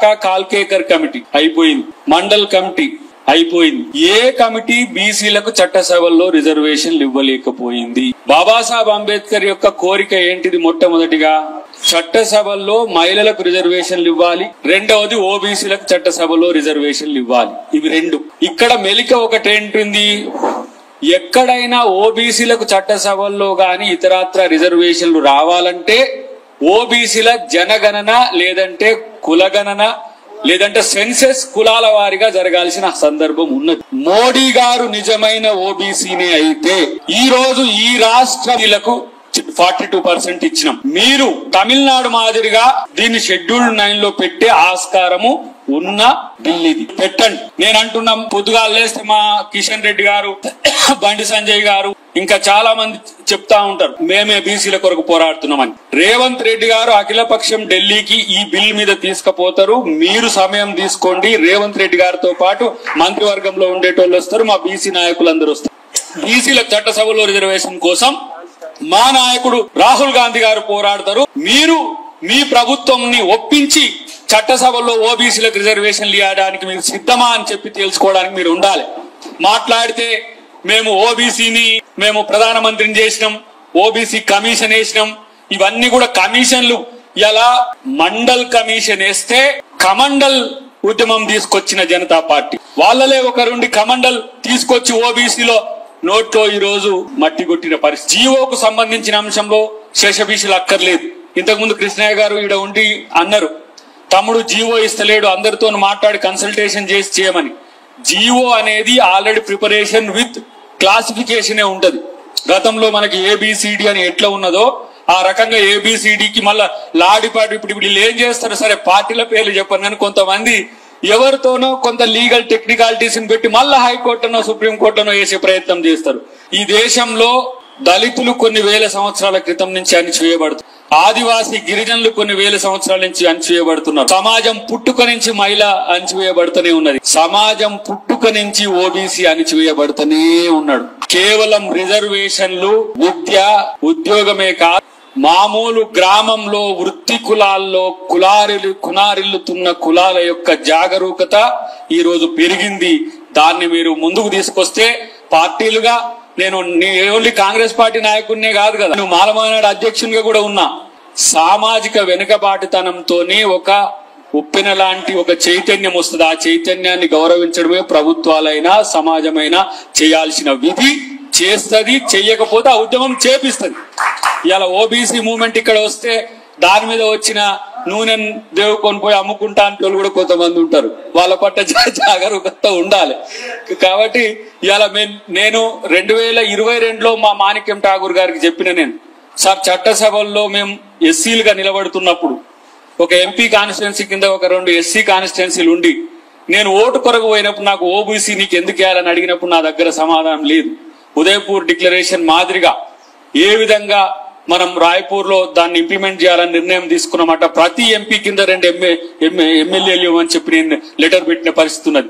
కాకా కాల్కేకర్ కమిటీ అయిపోయింది, మండల్ కమిటీ అయిపోయింది. ఏ కమిటీ బీసీలకు చట్టసభల్లో రిజర్వేషన్లు ఇవ్వలేకపోయింది? బాబాసాహెబ్ అంబేద్కర్ యొక్క కోరిక ఏంటిది? మొట్టమొదటిగా చట్టసభల్లో మహిళలకు రిజర్వేషన్లు ఇవ్వాలి, రెండవది ఓబీసీలకు చట్టసభలో రిజర్వేషన్లు ఇవ్వాలి. ఇవి రెండు. ఇక్కడ మెలిక ఒకటేంటుంది, ఎక్కడైనా ఓబీసీలకు చట్టసభల్లో గాని ఇతరత్ర రిజర్వేషన్లు రావాలంటే ఓబీసీల జనగణన లేదంటే కులగణన లేదంటే సెన్సెస్ కులాల వారిగా జరగాల్సిన సందర్భం ఉన్నది. మోడీ గారు నిజమైన ఓబీసీనే అయితే ఈ రోజు ఈ రాష్ట్రాలకు 42% ఇచ్చినాం. మీరు తమిళనాడు మాదిరిగా దీన్ని షెడ్యూల్డ్ 9 లో పెట్టే ఆస్కారము ఉన్న ఢిల్లీది పెట్టండి. నేను అంటున్నా, పొద్దుగా లేస్తే మా కిషన్ రెడ్డి గారు, బండి సంజయ్ గారు, ఇంకా చాలా మంది చెప్తా ఉంటారు మేమే బీసీల కొరకు పోరాడుతున్నామని. రేవంత్ రెడ్డి గారు అఖిలపక్షం ఢిల్లీకి ఈ బిల్ మీద తీసుకుపోతారు. మీరు సమయం తీసుకోండి. రేవంత్ రెడ్డి గారితో పాటు మంత్రివర్గంలో ఉండేటోళ్ళు వస్తారు, మా బీసీ నాయకులందరూ వస్తారు. బీసీల చట్టసభలో రిజర్వేషన్ కోసం మా నాయకుడు రాహుల్ గాంధీ గారు పోరాడతారు. మీరు మీ ప్రభుత్వంని ఒప్పించి చట్టసభలో ఓబీసీలకు రిజర్వేషన్లు ఇవ్వడానికి మీరు సిద్ధమా అని చెప్పి తెలుసుకోవడానికి మీరు ఉండాలి. మాట్లాడితే మేము ఓబీసీని మేము ప్రధానమంత్రిని చేసినాం, ఓబీసీ కమిషన్ వేసినాం, ఇవన్నీ కూడా కమిషన్లు. ఇలా మండల్ కమిషన్ వేస్తే కమండల్ ఉద్యమం తీసుకొచ్చిన జనతా పార్టీ వాళ్ళలే ఒకరుండి కమండల్ తీసుకొచ్చి ఓబీసీలో నోట్లో ఈ రోజు మట్టి కొట్టిన పరిస్థితి. జీవోకు సంబంధించిన అంశంలో శేషభీషులు అక్కర్లేదు. ఇంతకుముందు కృష్ణయ్య గారు ఈడ ఉండి అన్నారు, తమ్ముడు జీవో ఇస్తలేడు, అందరితో మాట్లాడి కన్సల్టేషన్ చేసి చేయమని. జీవో అనేది ఆల్రెడీ ప్రిపరేషన్ విత్ క్లాసిఫికేషనే ఉంటది. గతంలో మనకి ఏబిసిడి అని ఎట్లా ఉన్నదో ఆ రకంగా ఏబిసిడికి మళ్ళా లాడిపాటు. ఇప్పుడు వీళ్ళు ఏం చేస్తారు, సరే పార్టీల పేర్లు చెప్పను కానీ కొంతమంది ఎవరితోనో కొంత లీగల్ టెక్నికాలిటీస్ పెట్టి మళ్ళా హైకోర్టునో సుప్రీంకోర్టునో వేసే ప్రయత్నం చేస్తారు. ఈ దేశంలో దళితులు కొన్ని వేల సంవత్సరాల క్రితం నుంచి అణచివేయబడుతున్నారు. ఆదివాసీ గిరిజనులు కొన్ని వేల సంవత్సరాల నుంచి అణచివేయబడుతున్నారు. సమాజం పుట్టుక నుంచి మహిళ అణచివేయబడుతూనే ఉన్నది. సమాజం పుట్టుక నుంచి ఓబీసీ అణచివేయబడుతూనే ఉన్నాడు. కేవలం రిజర్వేషన్లు విద్య ఉద్యోగమే కాదు, మామూలు గ్రామంలో వృత్తి కులాల్లో కునారిల్లుతున్న కులాల యొక్క జాగరూకత ఈ రోజు పెరిగింది. దాన్ని మీరు ముందుకు తీసుకొస్తే పార్టీలుగా, నేను ఓన్లీ కాంగ్రెస్ పార్టీ నాయకుడినే కాదు కదా, నువ్వు మాలమానాడు అధ్యక్షునిగా కూడా ఉన్నా. సామాజిక వెనుకబాటుతనంతోనే ఒక ఉప్పెన లాంటి ఒక చైతన్యం వస్తుంది. ఆ చైతన్యాన్ని గౌరవించడమే ప్రభుత్వాలైనా సమాజమైనా చేయాల్సిన విధి. చేస్తుంది, చెయ్యకపోతే ఆ ఉద్యమం చేపిస్తుంది. ఇలా ఓబీసీ మూవ్మెంట్ ఇక్కడ వస్తే దాని మీద వచ్చిన నూనె దేవుకొని పోయి అమ్ముకుంటా అంటే కూడా కొంతమంది ఉంటారు. వాళ్ళ పట్ల జాగరూకత ఉండాలి. కాబట్టి ఇలా నేను 2022లో మా మాణిక్యం ఠాగూర్ గారికి చెప్పిన, నేను సార్ చట్టసభల్లో మేము ఎస్సీలుగా నిలబడుతున్నప్పుడు ఒక ఎంపీ కాన్స్టిట్యున్సీ కింద ఒక 2 ఎస్సీ కాన్స్టిట్యున్సీలు ఉండి నేను ఓటు కొరకు పోయినప్పుడు నాకు ఓబీసీ నీకు ఎందుకు వేయాలని అడిగినప్పుడు నా దగ్గర సమాధానం లేదు. ఉదయపూర్ డిక్లరేషన్ మాదిరిగా ఏ విధంగా మనం రాయ్పూర్ లో దాన్ని ఇంప్లిమెంట్ చేయాలని నిర్ణయం తీసుకున్నమాట. ప్రతి ఎంపీ కింద 2 ఎమ్మెల్యేలు అని చెప్పి నేను లెటర్ పెట్టిన పరిస్థితి ఉన్నది.